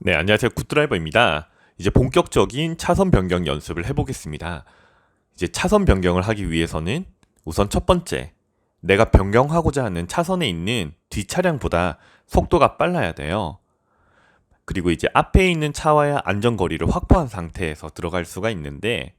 네, 안녕하세요. 굿드라이버입니다. 이제 본격적인 차선 변경 연습을 해보겠습니다. 이제 차선 변경을 하기 위해서는 우선 첫 번째, 내가 변경하고자 하는 차선에 있는 뒷 차량보다 속도가 빨라야 돼요. 그리고 이제 앞에 있는 차와의 안전거리를 확보한 상태에서 들어갈 수가 있는데,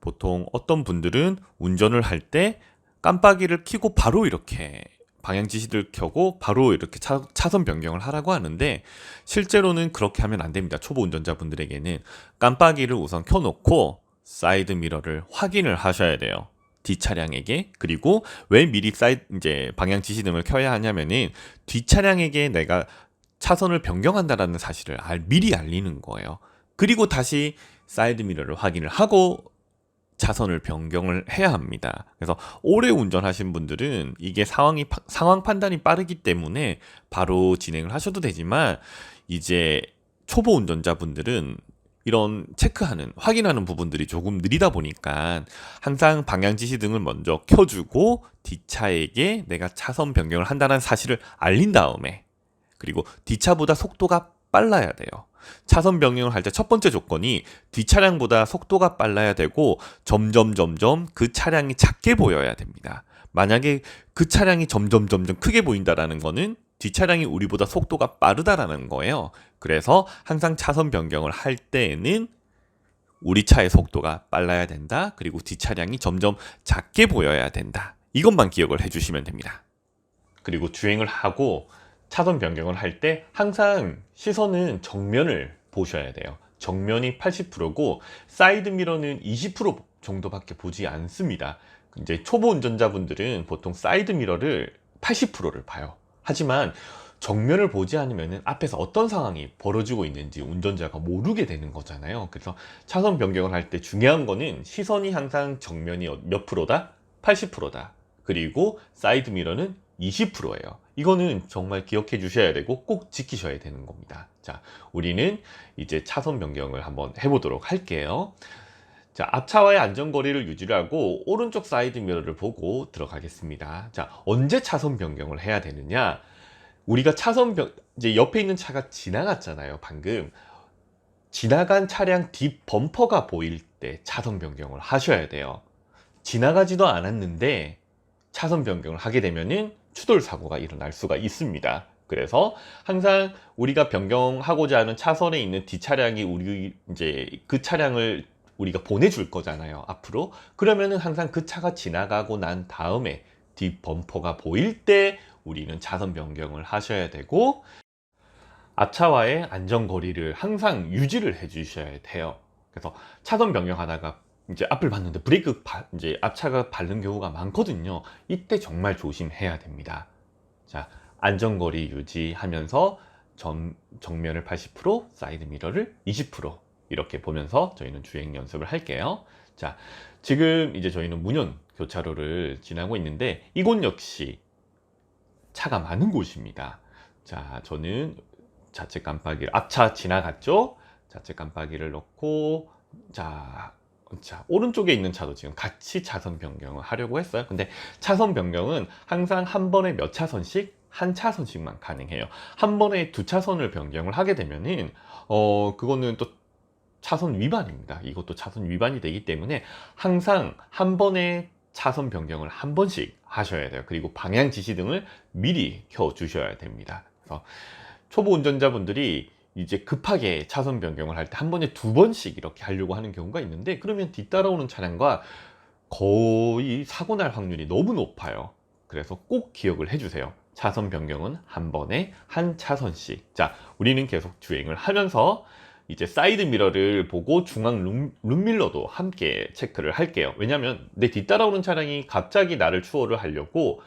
보통 어떤 분들은 운전을 할 때 깜빡이를 켜고 바로 이렇게 방향 지시를 켜고 바로 이렇게 차선 변경을 하라고 하는데, 실제로는 그렇게 하면 안 됩니다. 초보 운전자분들에게는 깜빡이를 우선 켜놓고 사이드 미러를 확인을 하셔야 돼요. 뒷차량에게. 그리고 왜 미리 이제 방향 지시등을 켜야 하냐면은 뒷차량에게 내가 차선을 변경한다라는 사실을 미리 알리는 거예요. 그리고 다시 사이드 미러를 확인을 하고 차선을 변경을 해야 합니다. 그래서 오래 운전하신 분들은 이게 상황 판단이 빠르기 때문에 바로 진행을 하셔도 되지만, 이제 초보 운전자분들은 이런 확인하는 부분들이 조금 느리다 보니까 항상 방향 지시 등을 먼저 켜주고 뒷차에게 내가 차선 변경을 한다는 사실을 알린 다음에, 그리고 뒷차보다 속도가 빨라야 돼요. 차선 변경을 할 때 첫 번째 조건이 뒷차량보다 속도가 빨라야 되고 점점 그 차량이 작게 보여야 됩니다. 만약에 그 차량이 점점 크게 보인다라는 거는 뒷차량이 우리보다 속도가 빠르다라는 거예요. 그래서 항상 차선 변경을 할 때에는 우리 차의 속도가 빨라야 된다. 그리고 뒷차량이 점점 작게 보여야 된다. 이것만 기억을 해주시면 됩니다. 그리고 주행을 하고 차선 변경을 할 때 항상 시선은 정면을 보셔야 돼요. 정면이 80%고 사이드 미러는 20% 정도밖에 보지 않습니다. 이제 초보 운전자분들은 보통 사이드 미러를 80%를 봐요. 하지만 정면을 보지 않으면 앞에서 어떤 상황이 벌어지고 있는지 운전자가 모르게 되는 거잖아요. 그래서 차선 변경을 할 때 중요한 거는 시선이 항상 정면이 몇 프로다? 80%다. 그리고 사이드 미러는 20%예요. 이거는 정말 기억해 주셔야 되고 꼭 지키셔야 되는 겁니다. 자, 우리는 이제 차선 변경을 한번 해보도록 할게요. 자, 앞차와의 안전거리를 유지를 하고 오른쪽 사이드 미러를 보고 들어가겠습니다. 자, 언제 차선 변경을 해야 되느냐? 우리가 이제 옆에 있는 차가 지나갔잖아요. 방금. 지나간 차량 뒷 범퍼가 보일 때 차선 변경을 하셔야 돼요. 지나가지도 않았는데 차선 변경을 하게 되면은 추돌 사고가 일어날 수가 있습니다. 그래서 항상 우리가 변경하고자 하는 차선에 있는 뒷차량이 이제 그 차량을 우리가 보내줄 거잖아요, 앞으로. 그러면은 항상 그 차가 지나가고 난 다음에 뒷 범퍼가 보일 때 우리는 차선 변경을 하셔야 되고, 앞차와의 안전거리를 항상 유지를 해 주셔야 돼요. 그래서 차선 변경하다가 이제 앞을 봤는데 이제 앞차가 밟는 경우가 많거든요. 이때 정말 조심해야 됩니다. 자, 안전거리 유지하면서 정면을 80%, 사이드 미러를 20% 이렇게 보면서 저희는 주행 연습을 할게요. 자, 지금 이제 저희는 문현 교차로를 지나고 있는데 이곳 역시 차가 많은 곳입니다. 자, 저는 좌측 깜빡이를 앞차 지나갔죠? 좌측 깜빡이를 넣고 자, 오른쪽에 있는 차도 지금 같이 차선 변경을 하려고 했어요. 근데 차선 변경은 항상 한 번에 몇 차선씩? 한 차선씩만 가능해요. 한 번에 두 차선을 변경을 하게 되면은 그거는 또 차선 위반입니다. 이것도 차선 위반이 되기 때문에 항상 한 번에 차선 변경을 한 번씩 하셔야 돼요. 그리고 방향 지시 등을 미리 켜 주셔야 됩니다. 그래서 초보 운전자분들이 이제 급하게 차선 변경을 할 때 한 번에 두 번씩 이렇게 하려고 하는 경우가 있는데, 그러면 뒤따라오는 차량과 거의 사고 날 확률이 너무 높아요. 그래서 꼭 기억을 해주세요. 차선 변경은 한 번에 한 차선씩. 자, 우리는 계속 주행을 하면서 이제 사이드 미러를 보고 중앙 룸밀러도 함께 체크를 할게요. 왜냐면 내 뒤따라오는 차량이 갑자기 나를 추월을 하려고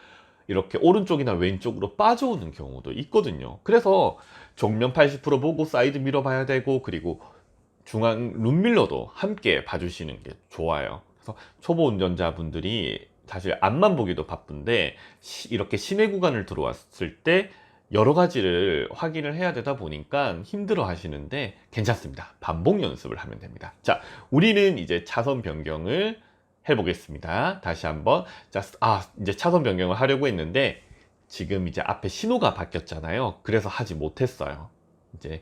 이렇게 오른쪽이나 왼쪽으로 빠져오는 경우도 있거든요. 그래서 정면 80% 보고 사이드 미러 봐야 되고, 그리고 중앙 룸밀러도 함께 봐주시는 게 좋아요. 그래서 초보 운전자분들이 사실 앞만 보기도 바쁜데 이렇게 시내 구간을 들어왔을 때 여러 가지를 확인을 해야 되다 보니까 힘들어 하시는데 괜찮습니다. 반복 연습을 하면 됩니다. 자, 우리는 이제 차선 변경을 해보겠습니다. 다시 한번. 자, 이제 차선 변경을 하려고 했는데 지금 이제 앞에 신호가 바뀌었잖아요. 그래서 하지 못했어요. 이제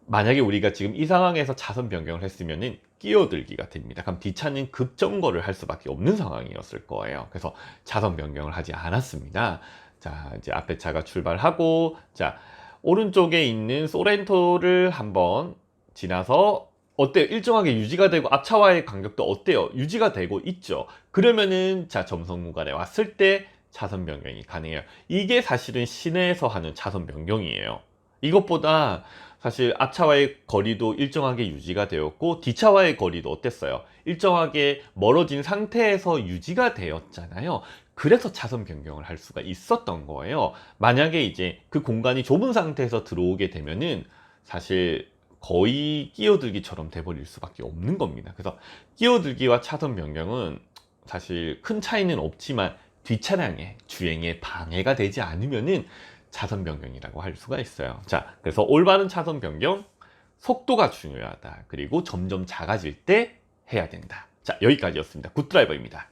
만약에 우리가 지금 이 상황에서 차선 변경을 했으면은 끼어들기가 됩니다. 그럼 뒷차는 급정거를 할 수밖에 없는 상황이었을 거예요. 그래서 차선 변경을 하지 않았습니다. 자, 이제 앞에 차가 출발하고, 자, 오른쪽에 있는 소렌토를 한번 지나서 어때요? 일정하게 유지가 되고 앞차와의 간격도 어때요? 유지가 되고 있죠. 그러면은 자, 점선 구간에 왔을 때 차선 변경이 가능해요. 이게 사실은 시내에서 하는 차선 변경이에요. 이것보다 사실 앞차와의 거리도 일정하게 유지가 되었고 뒷차와의 거리도 어땠어요? 일정하게 멀어진 상태에서 유지가 되었잖아요. 그래서 차선 변경을 할 수가 있었던 거예요. 만약에 이제 그 공간이 좁은 상태에서 들어오게 되면은 사실 거의 끼어들기처럼 돼버릴 수밖에 없는 겁니다. 그래서 끼어들기와 차선 변경은 사실 큰 차이는 없지만 뒷차량의 주행에 방해가 되지 않으면은 차선 변경이라고 할 수가 있어요. 자, 그래서 올바른 차선 변경, 속도가 중요하다. 그리고 점점 작아질 때 해야 된다. 자, 여기까지였습니다. 굿드라이버입니다.